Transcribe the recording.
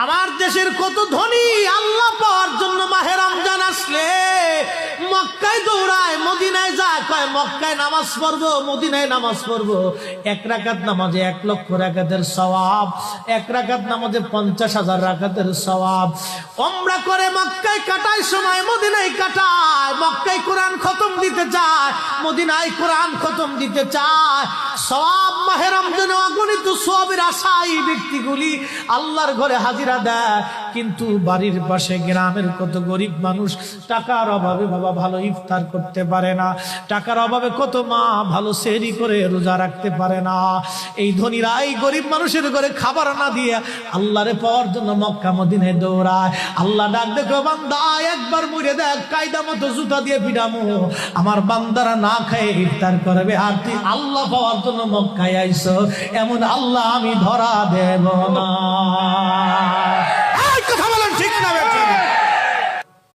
আমার দেশের কত ধনী আল্লাহ পাওয়ার জন্য মাহে রমজান আসলে মক্কায় দৌড়ায়, মদিনায় যায়, কয় মক্কায় নামাজ পড়বো, মদিনায় নামাজ পড়বো। 1 রাকাত নামাজে 1 লক্ষ রাকাতের সওয়াব, 1 রাকাত নামাজে 50,000 রাকাতের সওয়াব। উমরা করে মক্কায় কাটায় সময় মদিনায় কাটায়, মক্কায় কোরআন খতম দিতে চায়, মদিনায় কোরআন খতম দিতে চায়। সওয়াব মাহে রমজানে অগণিত সওয়াবের আশায় ব্যক্তিগুলি আল্লাহর ঘরে হাজিরা দেয়, কিন্তু বাড়ির পাশে গ্রামের কত গরিব মানুষ টাকার অভাবে বাবা ভালো ইফতার করতে পারে না, টাকার অভাবে কত মা ভালো সেহরি করে রোজা রাখতে পারে না। এই ধনীরা এই গরিব মানুষের ঘরে খাবার না দিয়ে আল্লাহরে পাওয়ার জন্য মক্কা মদিনায় দৌড়ায়। আল্লাহ ডাক দেখো, বান্দা একবার মরে দেখ, কায়দা মতো জুতা দিয়ে পিটামো, আমার বান্দারা না খেয়ে ইফতার করবে, আর তুই আল্লাহ পাওয়ার জন্য মক্কায় আইছো, এমন আল্লাহ আমি ধরা দেব না।